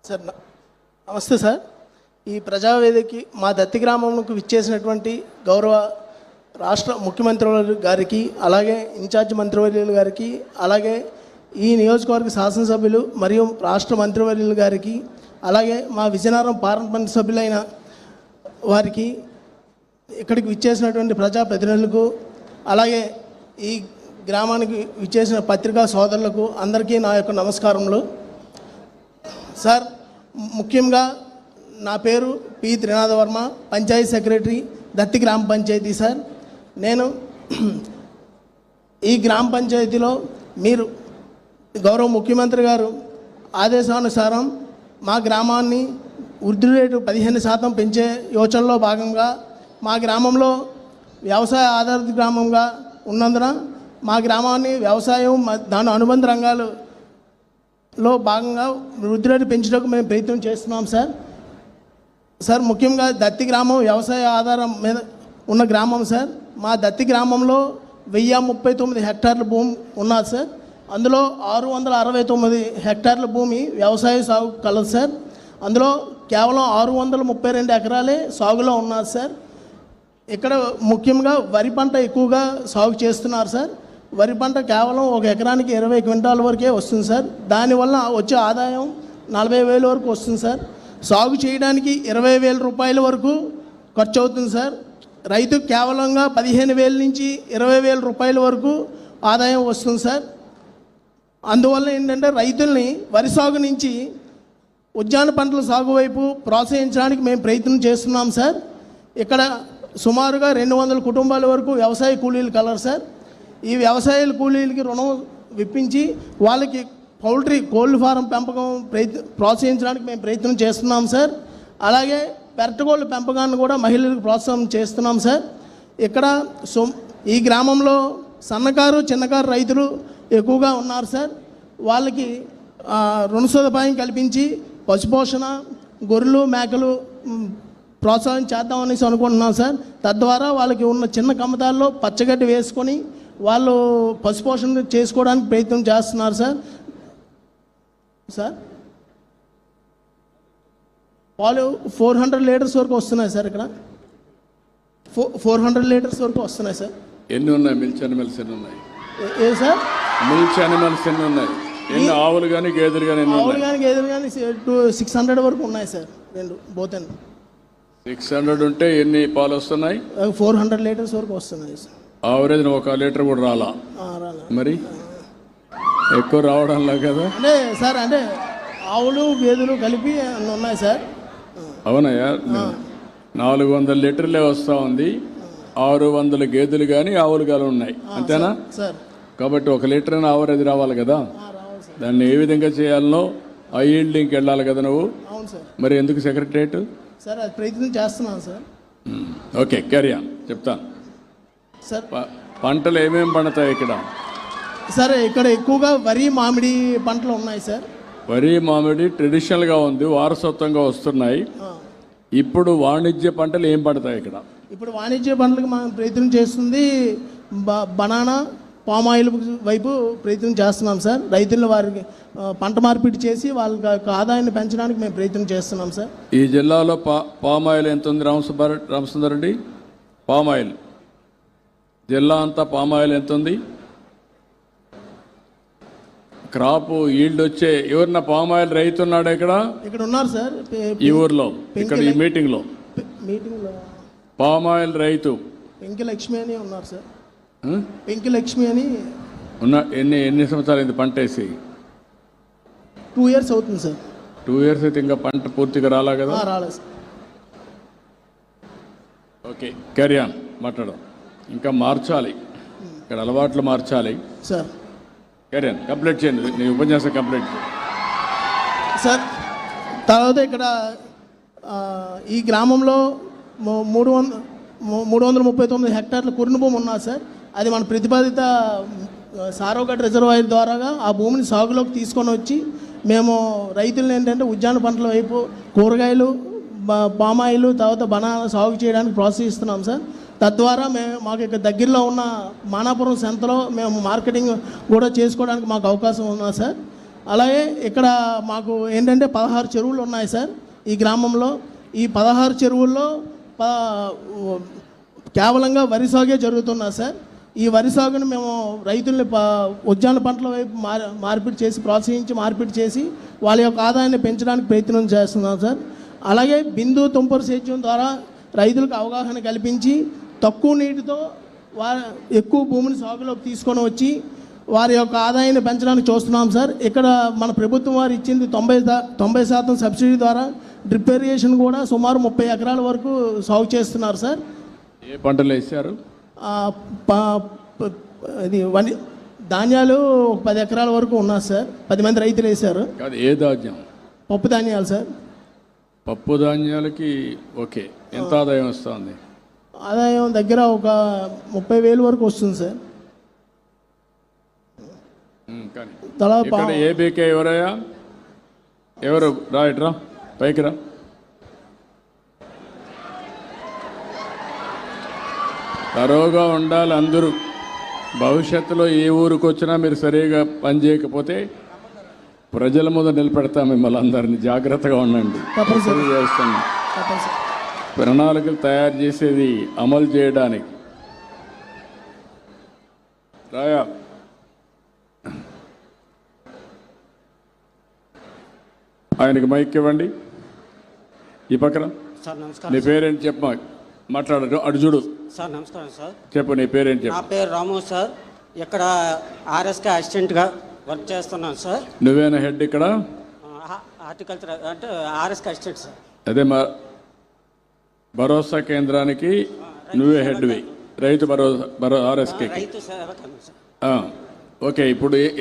Sir నమస్తే sir. ఈ ప్రజావేదికకి మా దత్తి గ్రామంకు విచ్చేసినటువంటి గౌరవ రాష్ట్ర ముఖ్యమంత్రి గారికి, అలాగే ఇన్ఛార్జ్ మంత్రివర్యులు గారికి, అలాగే ఈ నియోజకవర్గ శాసనసభ్యులు మరియు రాష్ట్ర మంత్రివర్యులు గారికి, అలాగే మా విజయనగరం పార్లమెంట్ సభ్యులైన వారికి, ఇక్కడికి విచ్చేసినటువంటి ప్రజాప్రతినిధులకు, అలాగే ఈ గ్రామానికి విచ్చేసిన పత్రికా సోదరులకు అందరికీ నా యొక్క నమస్కారములు. సార్, ముఖ్యంగా నా పేరు పి త్రినాథ వర్మ, పంచాయతీ సెక్రటరీ, దత్తి గ్రామ పంచాయతీ. సార్, నేను ఈ గ్రామ పంచాయతీలో మీరు గౌరవ ముఖ్యమంత్రి గారు ఆదేశానుసారం మా గ్రామాన్ని వృద్ధి రేటు 15% పెంచే యోచనలో భాగంగా మా గ్రామంలో వ్యవసాయ ఆధారిత గ్రామంగా ఉన్నందున మా గ్రామాన్ని వ్యవసాయం దాని అనుబంధ రంగాలలో భాగంగా వృద్ధి రేటు పెంచడానికి మేము ప్రయత్నం చేస్తున్నాం. సార్, ముఖ్యంగా దత్తి గ్రామం వ్యవసాయ ఆధారం మీద ఉన్న గ్రామం. సార్, మా దత్తి గ్రామంలో 1039 హెక్టార్ల భూమి ఉన్నది. సార్, అందులో 669 హెక్టార్ల భూమి వ్యవసాయ సాగు కలదు. సార్, అందులో కేవలం 632 ఎకరాలే సాగులో ఉన్నది. సార్, ఇక్కడ ముఖ్యంగా వరి పంట ఎక్కువగా సాగు చేస్తున్నారు. సార్, వరి పంట కేవలం ఒక ఎకరానికి 20 క్వింటాల వరకే వస్తుంది. సార్, దానివల్ల వచ్చే ఆదాయం 40,000 వరకు వస్తుంది. సార్, సాగు చేయడానికి 20,000 రూపాయల వరకు ఖర్చు అవుతుంది. సార్, రైతు కేవలంగా 15,000 నుంచి 20,000 రూపాయల వరకు ఆదాయం వస్తుంది. సార్, అందువల్ల ఏంటంటే రైతుల్ని వరి సాగు నుంచి ఉద్యాన పంటల సాగు వైపు ప్రోత్సహించడానికి మేము ప్రయత్నం చేస్తున్నాం. సార్, ఇక్కడ సుమారుగా 200 కుటుంబాల వరకు వ్యవసాయ కూలీలు కలరు. సార్, ఈ వ్యవసాయ కూలీలకి రుణం విప్పించి వాళ్ళకి కోళ్ళ ఫారం పెంపకం ప్రోత్సహించడానికి మేము ప్రయత్నం చేస్తున్నాం. సార్, అలాగే పెరటకోళ్ళ పెంపకాన్ని కూడా మహిళలకు ప్రోత్సాహం చేస్తున్నాం. సార్, ఇక్కడ ఈ గ్రామంలో సన్నకారు చిన్నకారు రైతులు ఎక్కువగా ఉన్నారు. సార్, వాళ్ళకి రుణ సదుపాయం కల్పించి పశుపోషణ, గొర్రెలు మేకలు ప్రోత్సాహం చేద్దామనేసి అనుకుంటున్నాం. సార్, తద్వారా వాళ్ళకి ఉన్న చిన్న కమ్మతాల్లో పచ్చగడ్డి వేసుకొని వాళ్ళు పశుపోషణ చేసుకోవడానికి ప్రయత్నం చేస్తున్నారు. సార్, పాలు 400 లీటర్స్ వరకు వస్తున్నాయి. సార్, ఇక్కడ 400 లీటర్స్ వరకు వస్తున్నాయి. సార్, ఎన్ని ఉన్నాయి? మిల్క్ యానిమల్స్ ఎన్ని ఉన్నాయి? సార్, మిల్క్ యానిమల్స్ ఎన్ని ఉన్నాయి? ఎన్ని ఆవులు కానీ గేదెలు కానీ? ఆవులు కానీ గేదెలు కానీ 600 వరకు ఉన్నాయి. సార్, రెండు బోతన్ 600 ఉంటే ఎన్ని పాలు వస్తున్నాయి? 400 లీటర్స్ వరకు వస్తున్నాయి. సార్, ఆవరేజ్ 1 లీటర్ కూడా రాలా? మరి ఎక్కువ రావడంలా కదా? సార్, అంటే ఆవులు గేదెలు కలిపి ఉన్నాయి. సార్, అవునయ్యా, 400 లీటర్లే వస్తూ ఉంది. 600 గేదెలు కానీ ఆవులు కానీ ఉన్నాయి, అంతేనా? సార్, కాబట్టి 1 లీటర్ ఆవరేజ్ రావాలి కదా. దాన్ని ఏ విధంగా చేయాలనో ఆ ఈల్డింగ్కి వెళ్ళాలి కదా నువ్వు. అవును సార్. మరి ఎందుకు సెక్రటరేట్? సార్, అది ప్రయత్నం చేస్తున్నాను. Sir, okay, carry on. చెప్తాను. సార్, పంటలు ఏమేమి పండుతాయి ఇక్కడ? సార్, ఇక్కడ ఎక్కువగా వరి మామిడి పంటలు ఉన్నాయి. సార్, వరి మామిడి ట్రెడిషనల్గా ఉంది, వారసత్వంగా వస్తున్నాయి. ఇప్పుడు వాణిజ్య పంటలు ఏం పడతాయి ఇక్కడ? ఇప్పుడు వాణిజ్య పంటలకు మనం ప్రయత్నం చేస్తుంది బనానా, పామాయిల్ వైపు ప్రయత్నం చేస్తున్నాం. సార్, రైతులను వారికి పంట మార్పిడి చేసి వాళ్ళ ఆదాయాన్ని పెంచడానికి మేము ప్రయత్నం చేస్తున్నాం. సార్, ఈ జిల్లాలో పామాయిల్ ఎంత ఉంది రామసుందర్ రెడ్డి? పామాయిల్ జిల్లా అంతా పామాయిల్ ఎంత ఉంది? క్రాప్ ఈల్డ్ వచ్చే ఎవరన్నా పామాయిల్ రైతు ఉన్నాడు ఇక్కడ ఉన్నారు. సార్, ఈ ఊర్లో ఇక్కడ ఈ మీటింగ్లో పామాయిల్ రైతు పెంకి లక్ష్మి అని ఉన్నారు. సార్, పెంకి లక్ష్మి అని ఉన్నా. ఎన్ని సంవత్సరాలు అయింది పంట వేసి? 2 years అవుతుంది. సార్, 2 years అయితే ఇంకా పంట పూర్తిగా రాలా కదా? రాలేదు. Sir, okay, carry on. మాట్లాడదాం. ఇంకా మార్చాలి, ఇక్కడ అలవాట్లు మార్చాలి. Sir, carry on. కంప్లీట్ చేయండి, నీ ఉపన్యాసం కంప్లీట్ చేయండి. సార్, తర్వాత ఇక్కడ ఈ గ్రామంలో 339 హెక్టార్ల కురుణ భూమి ఉన్నది. సార్, అది మన ప్రతిపాదిత సారోగట్ రిజర్వాయర్ ద్వారాగా ఆ భూమిని సాగులోకి తీసుకొని వచ్చి మేము రైతులను ఏంటంటే ఉద్యాన పంటల వైపు కూరగాయలు, పామాయిల్, తర్వాత బనానా సాగు చేయడానికి ప్రోత్సహిస్తున్నాం. సార్, తద్వారా మాకు ఇక్కడ దగ్గరలో ఉన్న మానాపురం సంతలో మేము మార్కెటింగ్ కూడా చేసుకోవడానికి మాకు అవకాశం ఉన్నది. సార్, అలాగే ఇక్కడ మాకు ఏంటంటే 16 చెరువులు ఉన్నాయి సార్ ఈ గ్రామంలో. ఈ 16 చెరువుల్లో కేవలంగా వరి సాగే జరుగుతున్నది సార్. ఈ వరి సాగును మేము రైతుల్ని ఉద్యాన పంటల వైపు మార్పిడి చేసి ప్రోత్సహించి మార్పిడి చేసి వాళ్ళ యొక్క ఆదాయాన్ని పెంచడానికి ప్రయత్నం చేస్తున్నాం సార్. అలాగే బిందు తుంపరు సేద్యం ద్వారా రైతులకు అవగాహన కల్పించి తక్కువ నీటితో ఎక్కువ భూమిని సాగులోకి తీసుకొని వచ్చి వారి యొక్క ఆదాయాన్ని పెంచడానికి చూస్తున్నాం సార్. ఇక్కడ మన ప్రభుత్వం వారు ఇచ్చింది 90% సబ్సిడీ ద్వారా డ్రిప్ ఇరిగేషన్ కూడా సుమారు 30 ఎకరాల వరకు సాగు చేస్తున్నారు సార్. ఏ పంటలు వేశారు? ఇది ధాన్యాలు ఒక 10 ఎకరాల వరకు ఉన్నారు సార్. 10 మంది రైతులు వేశారు. కాదు, ఏ ధాన్యం? పప్పు ధాన్యాలు సార్. పప్పు ధాన్యాలకి ఓకే. ఎంత ఆదాయం వస్తుంది? ఆదాయం దగ్గర ఒక 30,000 వరకు వస్తుంది సార్. కానీ తలా ఇక్కడ ఏబీకే ఎవరయ్యా? ఎవరు? రా ఇట్రా, పైకి రా. తరోగా ఉండాలి అందరూ. భవిష్యత్తులో ఏ ఊరికి వచ్చినా మీరు సరిగా పనిచేయకపోతే ప్రజల ముందు నిలబెడతాం మిమ్మల్ని అందరినీ. జాగ్రత్తగా ఉండండి. చేస్తాను ప్రణాళికలు తయారు చేసేది అమలు చేయడానికి. రాయా, ఆయనకి మైక్ ఇవ్వండి. ఈ పక్కన సార్ నమస్కారం. నీ పేరేంటి చెప్పు, మాట్లాడరు. అటు చూడు సార్ నమస్కారం సార్. చెప్పు, నీ పేరేంటి నా చెప్పు. పేరు రాము సార్. ఇక్కడ ఆర్ఎస్కే అసిస్టెంట్గా వర్క్ చేస్తున్నాను సార్. నువ్వేనా హెడ్ ఇక్కడ? హార్టికల్చర్ అంటే ఆర్ఎస్కే అసిస్టెంట్ సార్. అదే మా భరోసా కేంద్రానికి నువ్వే హెడ్వి. రైతు భరోసా ఆర్ఎస్కే. రైతు సేవ కేంద్రం సార్. ఓకే. ఇప్పుడు